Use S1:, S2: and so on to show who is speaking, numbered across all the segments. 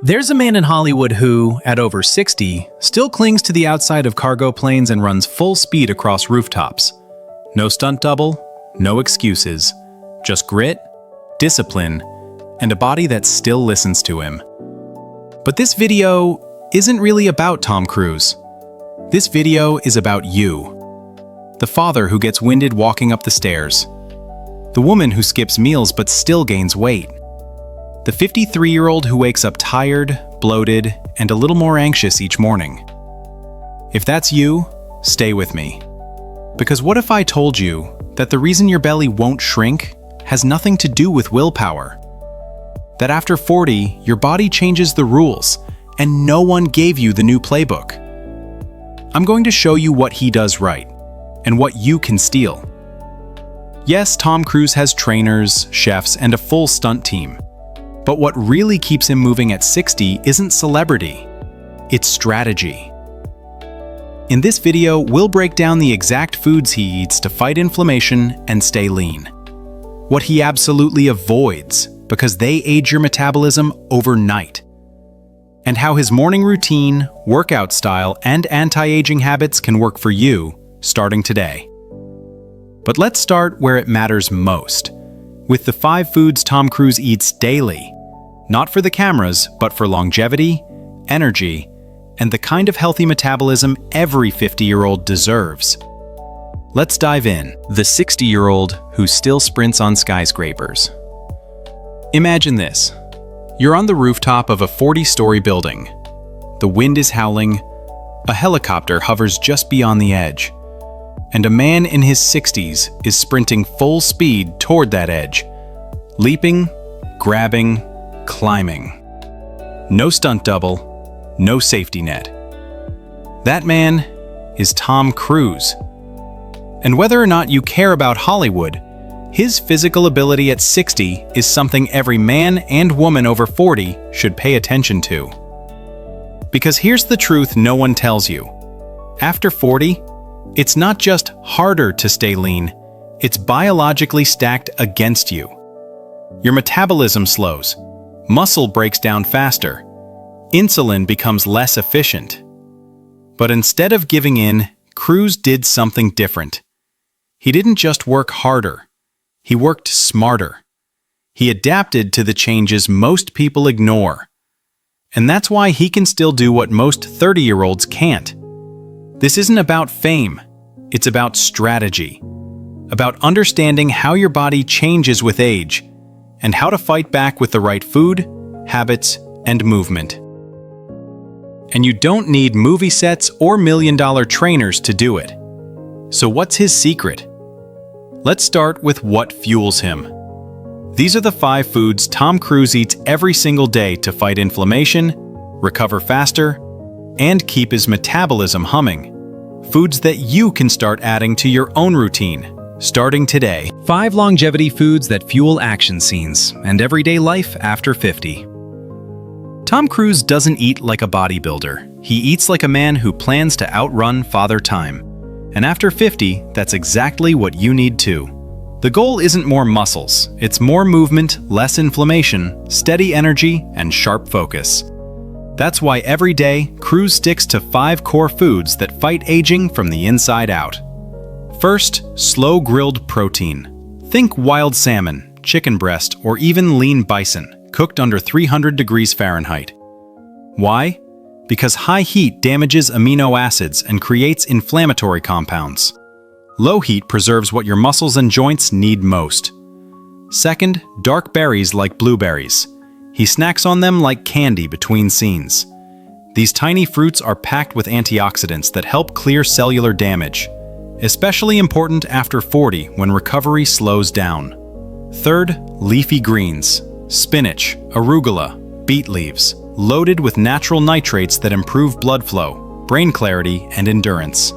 S1: There's a man in Hollywood who, at over 60, still clings to the outside of cargo planes and runs full speed across rooftops. No stunt double, no excuses, just grit, discipline, and a body that still listens to him. But this video isn't really about Tom Cruise. This video is about you. The father who gets winded walking up the stairs. The woman who skips meals but still gains weight. The 53-year-old who wakes up tired, bloated, and a little more anxious each morning. If that's you, stay with me. Because what if I told you that the reason your belly won't shrink has nothing to do with willpower? That after 40, your body changes the rules, and no one gave you the new playbook. I'm going to show you what he does right, and what you can steal. Yes, Tom Cruise has trainers, chefs, and a full stunt team. But what really keeps him moving at 60 isn't celebrity, it's strategy. In this video, we'll break down the exact foods he eats to fight inflammation and stay lean. What he absolutely avoids, because they age your metabolism overnight. And how his morning routine, workout style, and anti-aging habits can work for you, starting today. But let's start where it matters most, with the 5 foods Tom Cruise eats daily. Not for the cameras, but for longevity, energy, and the kind of healthy metabolism every 50-year-old deserves. Let's dive in. The 60-year-old who still sprints on skyscrapers. Imagine this. You're on the rooftop of a 40-story building. The wind is howling, a helicopter hovers just beyond the edge, and a man in his 60s is sprinting full speed toward that edge, leaping, grabbing, climbing. No stunt double, no safety net. That man is Tom Cruise. And whether or not you care about Hollywood, his physical ability at 60 is something every man and woman over 40 should pay attention to. Because here's the truth no one tells you. After 40, it's not just harder to stay lean, it's biologically stacked against you. Your metabolism slows, muscle breaks down faster, insulin becomes less efficient. But instead of giving in, Cruise did something different. He didn't just work harder, he worked smarter. He adapted to the changes most people ignore. And that's why he can still do what most 30-year-olds can't. This isn't about fame, it's about strategy. About understanding how your body changes with age, and how to fight back with the right food, habits, and movement. And you don't need movie sets or million-dollar trainers to do it. So what's his secret? Let's start with what fuels him. These are the 5 foods Tom Cruise eats every single day to fight inflammation, recover faster, and keep his metabolism humming. Foods that you can start adding to your own routine, starting today. 5 longevity foods that fuel action scenes and everyday life after 50. Tom Cruise doesn't eat like a bodybuilder. He eats like a man who plans to outrun Father Time. And after 50, that's exactly what you need too. The goal isn't more muscles, it's more movement, less inflammation, steady energy, and sharp focus. That's why every day, Cruise sticks to 5 core foods that fight aging from the inside out. First, slow-grilled protein. Think wild salmon, chicken breast, or even lean bison, cooked under 300 degrees Fahrenheit. Why? Because high heat damages amino acids and creates inflammatory compounds. Low heat preserves what your muscles and joints need most. Second, dark berries like blueberries. He snacks on them like candy between scenes. These tiny fruits are packed with antioxidants that help clear cellular damage, especially important after 40 when recovery slows down. Third, leafy greens. Spinach, arugula, beet leaves, loaded with natural nitrates that improve blood flow, brain clarity, and endurance.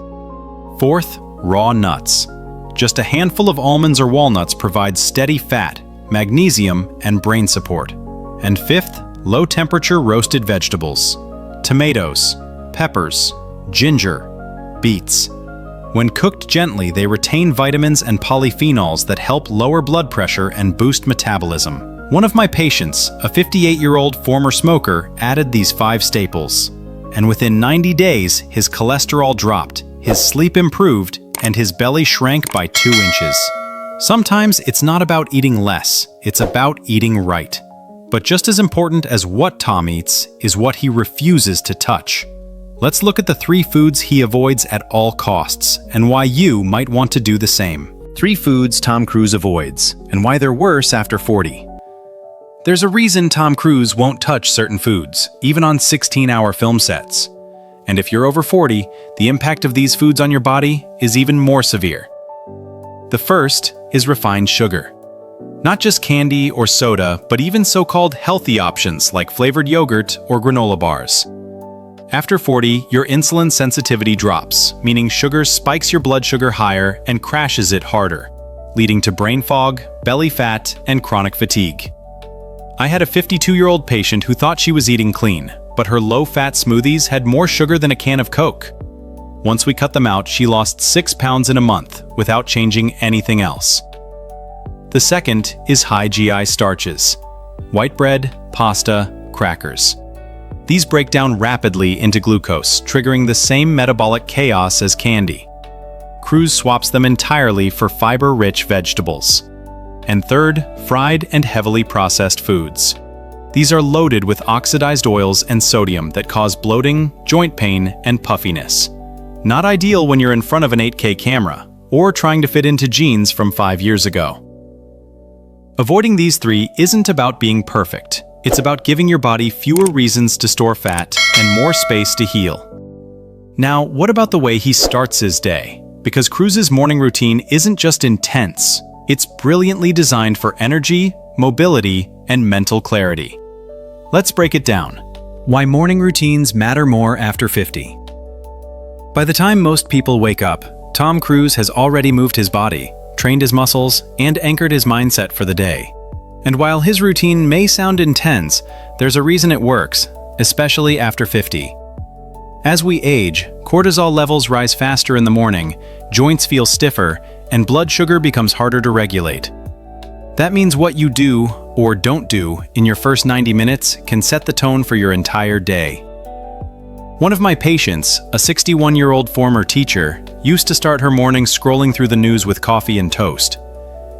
S1: Fourth, raw nuts. Just a handful of almonds or walnuts provides steady fat, magnesium, and brain support. And fifth, low-temperature roasted vegetables. Tomatoes, peppers, ginger, beets. When cooked gently, they retain vitamins and polyphenols that help lower blood pressure and boost metabolism. One of my patients, a 58-year-old former smoker, added these 5 staples. And within 90 days, his cholesterol dropped, his sleep improved, and his belly shrank by 2 inches. Sometimes it's not about eating less, it's about eating right. But just as important as what Tom eats is what he refuses to touch. Let's look at the 3 foods he avoids at all costs, and why you might want to do the same. 3 foods Tom Cruise avoids, and why they're worse after 40. There's a reason Tom Cruise won't touch certain foods, even on 16-hour film sets. And if you're over 40, the impact of these foods on your body is even more severe. The first is refined sugar. Not just candy or soda, but even so-called healthy options like flavored yogurt or granola bars. After 40, your insulin sensitivity drops, meaning sugar spikes your blood sugar higher and crashes it harder, leading to brain fog, belly fat, and chronic fatigue. I had a 52-year-old patient who thought she was eating clean, but her low-fat smoothies had more sugar than a can of Coke. Once we cut them out, she lost 6 pounds in a month without changing anything else. The second is high GI starches. White bread, pasta, crackers. These break down rapidly into glucose, triggering the same metabolic chaos as candy. Cruise swaps them entirely for fiber-rich vegetables. And third, fried and heavily processed foods. These are loaded with oxidized oils and sodium that cause bloating, joint pain, and puffiness. Not ideal when you're in front of an 8K camera, or trying to fit into jeans from 5 years ago. Avoiding these 3 isn't about being perfect. It's about giving your body fewer reasons to store fat and more space to heal. Now, what about the way he starts his day? Because Cruise's morning routine isn't just intense, it's brilliantly designed for energy, mobility, and mental clarity. Let's break it down. Why morning routines matter more after 50. By the time most people wake up, Tom Cruise has already moved his body, trained his muscles, and anchored his mindset for the day. And while his routine may sound intense, there's a reason it works, especially after 50. As we age, cortisol levels rise faster in the morning, joints feel stiffer, and blood sugar becomes harder to regulate. That means what you do, or don't do, in your first 90 minutes can set the tone for your entire day. One of my patients, a 61-year-old former teacher, used to start her morning scrolling through the news with coffee and toast.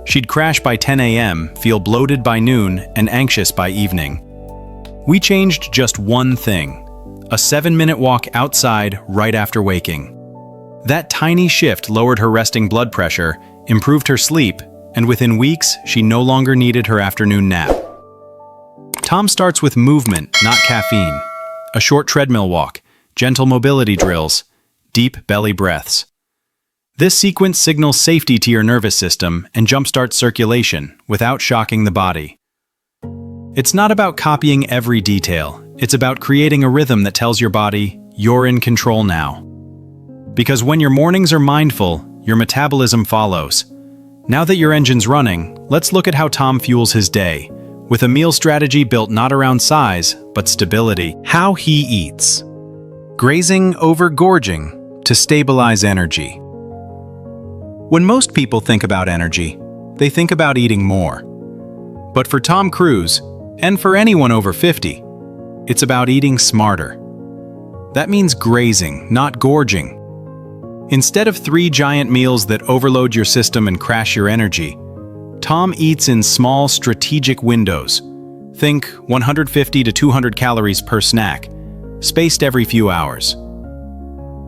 S1: She'd crash by 10 a.m., feel bloated by noon, and anxious by evening. We changed just one thing: a 7-minute walk outside right after waking. That tiny shift lowered her resting blood pressure, improved her sleep, and within weeks, she no longer needed her afternoon nap. Tom starts with movement, not caffeine. A short treadmill walk, gentle mobility drills, deep belly breaths. This sequence signals safety to your nervous system and jumpstarts circulation without shocking the body. It's not about copying every detail. It's about creating a rhythm that tells your body, you're in control now. Because when your mornings are mindful, your metabolism follows. Now that your engine's running, let's look at how Tom fuels his day, with a meal strategy built not around size, but stability. How he eats. Grazing over gorging to stabilize energy. When most people think about energy, they think about eating more. But for Tom Cruise, and for anyone over 50, it's about eating smarter. That means grazing, not gorging. Instead of 3 giant meals that overload your system and crash your energy, Tom eats in small, strategic windows. Think 150 to 200 calories per snack, spaced every few hours.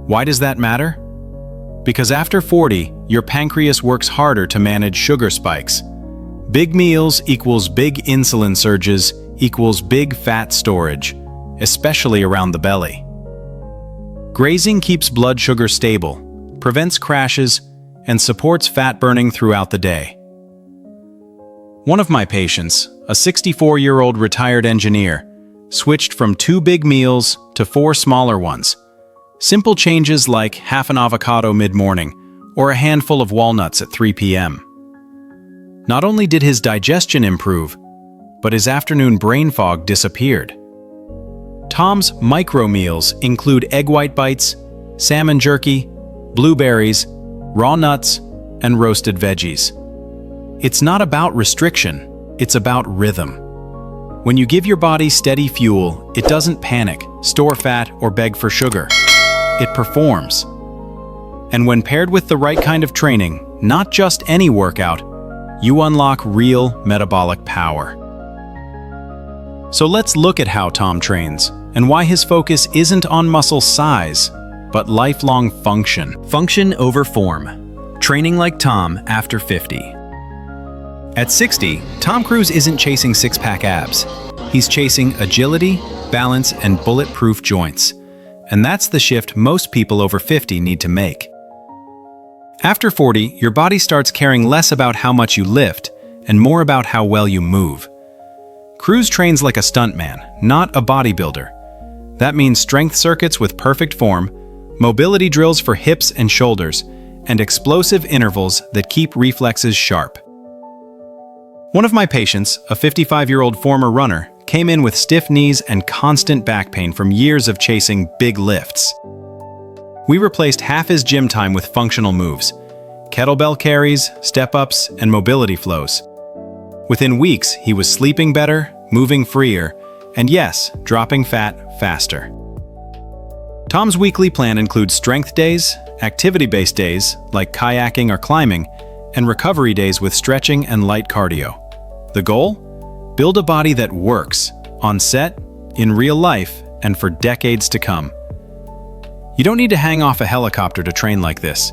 S1: Why does that matter? Because after 40, your pancreas works harder to manage sugar spikes. Big meals equals big insulin surges equals big fat storage, especially around the belly. Grazing keeps blood sugar stable, prevents crashes, and supports fat burning throughout the day. One of my patients, a 64-year-old retired engineer, switched from 2 big meals to 4 smaller ones. Simple changes like half an avocado mid-morning or a handful of walnuts at 3 p.m. Not only did his digestion improve, but his afternoon brain fog disappeared. Tom's micro meals include egg white bites, salmon jerky, blueberries, raw nuts, and roasted veggies. It's not about restriction, It's about rhythm. When you give your body steady fuel, it doesn't panic, store fat, or beg for sugar. It performs. And when paired with the right kind of training, not just any workout, you unlock real metabolic power. So let's look at how Tom trains and why his focus isn't on muscle size, but lifelong function. Function over form. Training like Tom after 50. At 60, Tom Cruise isn't chasing six-pack abs. He's chasing agility, balance, and bulletproof joints. And that's the shift most people over 50 need to make. After 40, your body starts caring less about how much you lift and more about how well you move. Cruise trains like a stuntman, not a bodybuilder. That means strength circuits with perfect form, mobility drills for hips and shoulders, and explosive intervals that keep reflexes sharp. One of my patients, a 55-year-old former runner, came in with stiff knees and constant back pain from years of chasing big lifts. We replaced half his gym time with functional moves, kettlebell carries, step-ups, and mobility flows. Within weeks, he was sleeping better, moving freer, and yes, dropping fat faster. Tom's weekly plan includes strength days, activity-based days like kayaking or climbing, and recovery days with stretching and light cardio. The goal? Build a body that works, on set, in real life, and for decades to come. You don't need to hang off a helicopter to train like this.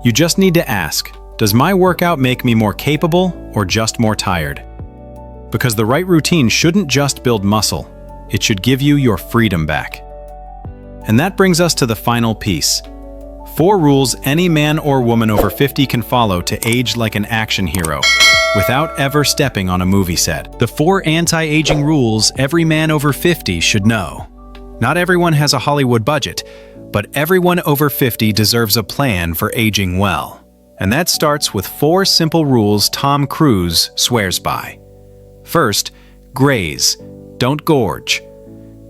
S1: You just need to ask, does my workout make me more capable or just more tired? Because the right routine shouldn't just build muscle, it should give you your freedom back. And that brings us to the final piece. 4 rules any man or woman over 50 can follow to age like an action hero, without ever stepping on a movie set. The 4 anti-aging rules every man over 50 should know. Not everyone has a Hollywood budget, but everyone over 50 deserves a plan for aging well. And that starts with 4 simple rules Tom Cruise swears by. First, graze, don't gorge.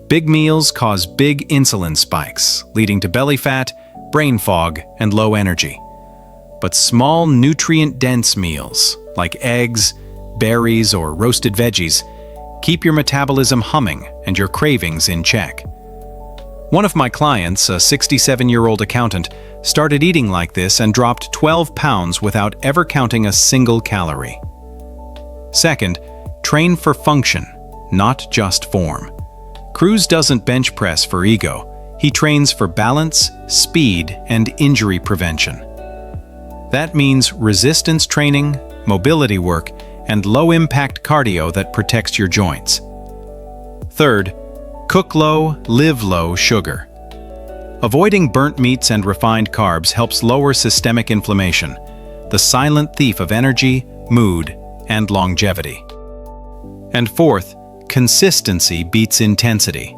S1: Big meals cause big insulin spikes, leading to belly fat, brain fog, and low energy. But small, nutrient-dense meals, like eggs, berries, or roasted veggies, keep your metabolism humming and your cravings in check. One of my clients, a 67-year-old accountant, started eating like this and dropped 12 pounds without ever counting a single calorie. Second, train for function, not just form. Cruise doesn't bench press for ego. He trains for balance, speed, and injury prevention. That means resistance training, mobility work, and low-impact cardio that protects your joints. Third, cook low, live low sugar. Avoiding burnt meats and refined carbs helps lower systemic inflammation, the silent thief of energy, mood, and longevity. And fourth, consistency beats intensity.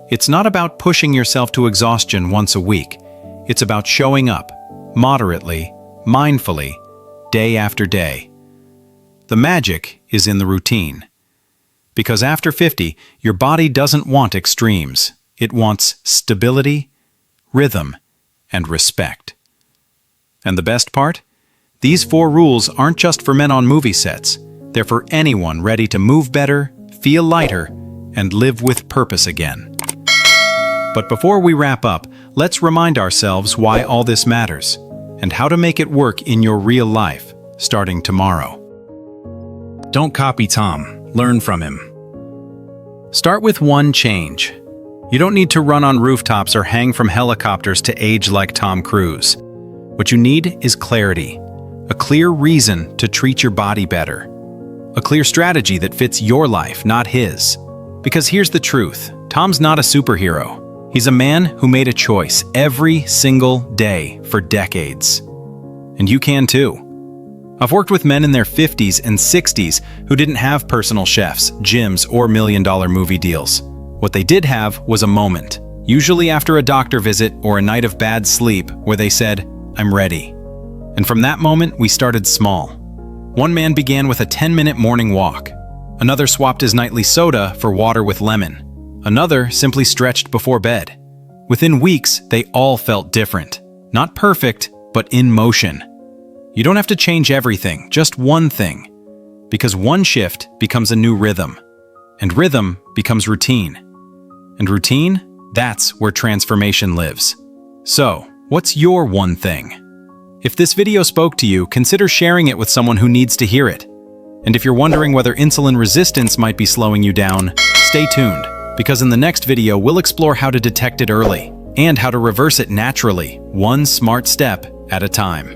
S1: It's not about pushing yourself to exhaustion once a week. It's about showing up, moderately, mindfully, day after day. The magic is in the routine. Because after 50, your body doesn't want extremes. It wants stability, rhythm, and respect. And the best part? These 4 rules aren't just for men on movie sets. They're for anyone ready to move better, feel lighter, and live with purpose again. But before we wrap up, let's remind ourselves why all this matters and how to make it work in your real life, starting tomorrow. Don't copy Tom, learn from him. Start with one change. You don't need to run on rooftops or hang from helicopters to age like Tom Cruise. What you need is clarity, a clear reason to treat your body better, a clear strategy that fits your life, not his. Because here's the truth, Tom's not a superhero. He's a man who made a choice every single day for decades. And you can too. I've worked with men in their 50s and 60s who didn't have personal chefs, gyms, or million-dollar movie deals. What they did have was a moment, usually after a doctor visit or a night of bad sleep, where they said, "I'm ready." And from that moment, we started small. One man began with a 10-minute morning walk. Another swapped his nightly soda for water with lemon. Another simply stretched before bed. Within weeks, they all felt different. Not perfect, but in motion. You don't have to change everything, just one thing. because one shift becomes a new rhythm, and rhythm becomes routine. And routine, that's where transformation lives. So, what's your one thing? If this video spoke to you, consider sharing it with someone who needs to hear it. And if you're wondering whether insulin resistance might be slowing you down, stay tuned, because in the next video we'll explore how to detect it early and how to reverse it naturally, one smart step at a time.